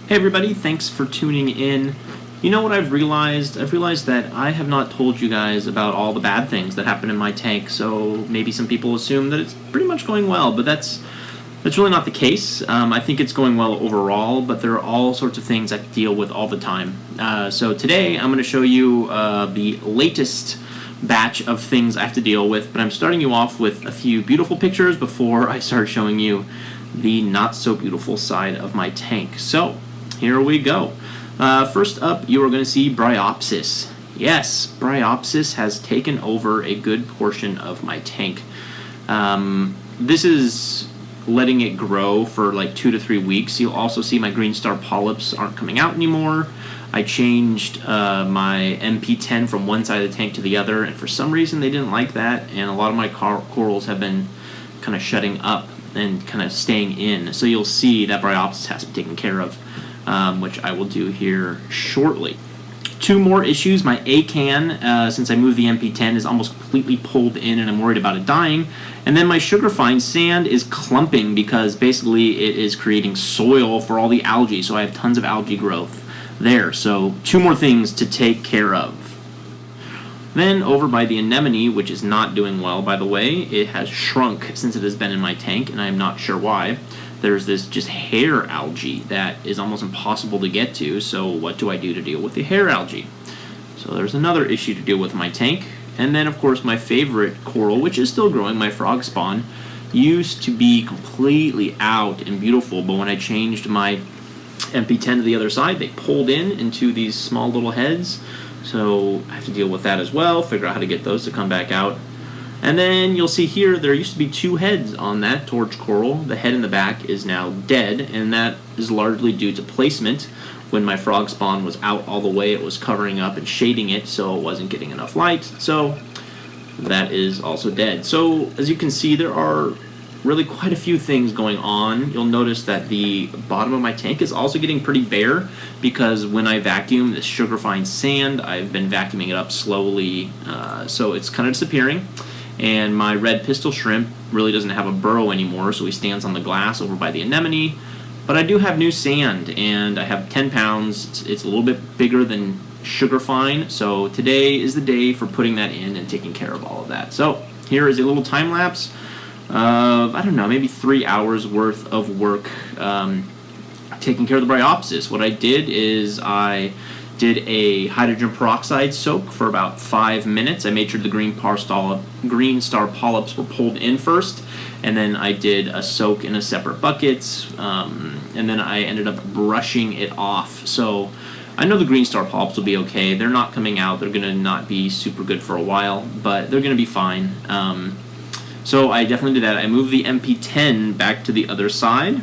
Hey everybody, thanks for tuning in. You know what I've realized? I've realized that I have not told you guys about all the bad things that happen in my tank, so maybe some people assume that it's pretty much going well, but that's really not the case. I think it's going well overall, but there are all sorts of things I have to deal with all the time. So today I'm going to show you the latest batch of things I have to deal with, but I'm starting you off with a few beautiful pictures before I start showing you the not so beautiful side of my tank. So here we go. First up, you are going to see Bryopsis. Yes, Bryopsis has taken over a good portion of my tank. This is letting it grow for like 2 to 3 weeks. You'll also see my green star polyps aren't coming out anymore. I changed my MP10 from one side of the tank to the other, and for some reason they didn't like that, and a lot of my corals have been kind of shutting up and kind of staying in. So you'll see that Bryopsis has to be taken care of, which I will do here shortly. 2 more issues. My ACAN, since I moved the MP10, is almost completely pulled in and I'm worried about it dying. And then my sugarfine sand is clumping because basically it is creating soil for all the algae, so I have tons of algae growth there. So 2 more things to take care of. Then over by the anemone, which is not doing well, by the way, it has shrunk since it has been in my tank, and I am not sure why. There's this just hair algae that is almost impossible to get to, so what do I do to deal with the hair algae? So there's another issue to deal with in my tank. And then, of course, my favorite coral, which is still growing, my frog spawn, used to be completely out and beautiful, but when I changed my MP10 to the other side, they pulled into these small little heads. So I have to deal with that as well, figure out how to get those to come back out. And then you'll see here, there used to be 2 heads on that torch coral. The head in the back is now dead, and that is largely due to placement. When my frog spawn was out all the way, it was covering up and shading it, so it wasn't getting enough light. So that is also dead. So as you can see, there are really quite a few things going on. You'll notice that the bottom of my tank is also getting pretty bare because when I vacuum this sugarfine sand, I've been vacuuming it up slowly, so it's kind of disappearing. And my red pistol shrimp really doesn't have a burrow anymore, so he stands on the glass over by the anemone. But I do have new sand, and I have 10 pounds. It's a little bit bigger than sugarfine, so today is the day for putting that in and taking care of all of that. So here is a little time lapse of, I don't know, maybe 3 hours worth of work taking care of the Bryopsis. What I did is I did a hydrogen peroxide soak for about 5 minutes. I made sure the green star polyps were pulled in first, and then I did a soak in a separate bucket, and then I ended up brushing it off. So I know the green star polyps will be okay. They're not coming out. They're going to not be super good for a while, but they're going to be fine. So I definitely did that. I moved the MP10 back to the other side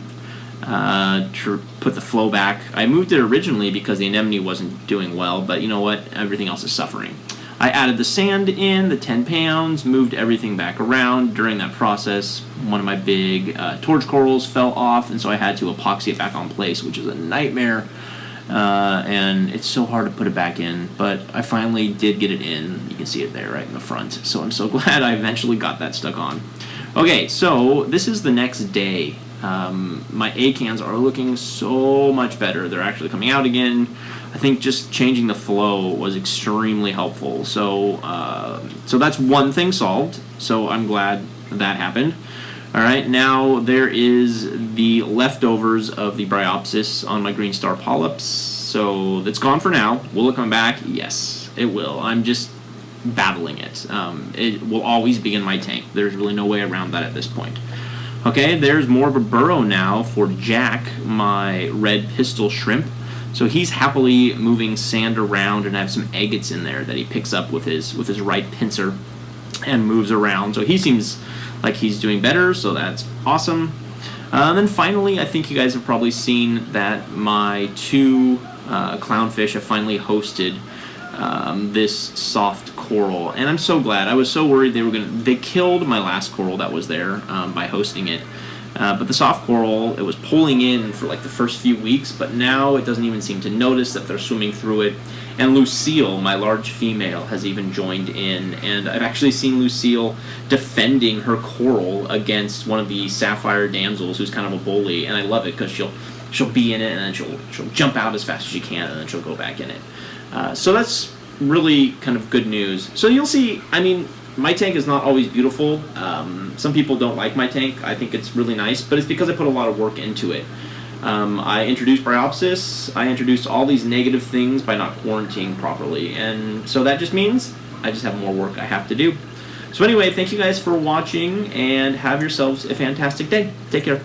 to put the flow back. I moved it originally because the anemone wasn't doing well, but you know what? Everything else is suffering. I added the sand in, the 10 pounds, moved everything back around. During that process, one of my big torch corals fell off, and so I had to epoxy it back on place, which is a nightmare. And it's so hard to put it back in, but I finally did get it in. You can see it there right in the front, so I'm so glad I eventually got that stuck on. Okay, so this is the next day. My ACANs are looking so much better. They're actually coming out again. I think just changing the flow was extremely helpful. So that's one thing solved, so I'm glad that happened. All right, now there is the leftovers of the Bryopsis on my green star polyps. So it's gone for now. Will it come back? Yes, it will. I'm just battling it. It will always be in my tank. There's really no way around that at this point. Okay, there's more of a burrow now for Jack, my red pistol shrimp. So he's happily moving sand around, and I have some agates in there that he picks up with his right pincer and moves around. So he seems like he's doing better, so that's awesome. And then finally, I think you guys have probably seen that my 2 clownfish have finally hosted this soft coral, and I'm so glad. I was so worried they killed my last coral that was there by hosting it. But the soft coral, it was pulling in for like the first few weeks, but now it doesn't even seem to notice that they're swimming through it. And Lucille, my large female, has even joined in, and I've actually seen Lucille defending her coral against one of the sapphire damsels who's kind of a bully, and I love it because she'll she'll be in it, and then she'll jump out as fast as she can, and then she'll go back in it. So that's really kind of good news. So you'll see, I mean, my tank is not always beautiful. Some people don't like my tank. I think it's really nice, but it's because I put a lot of work into it. I introduced Bryopsis. I introduced all these negative things by not quarantining properly, and so that just means I just have more work I have to do. So anyway, thank you guys for watching, and have yourselves a fantastic day. Take care.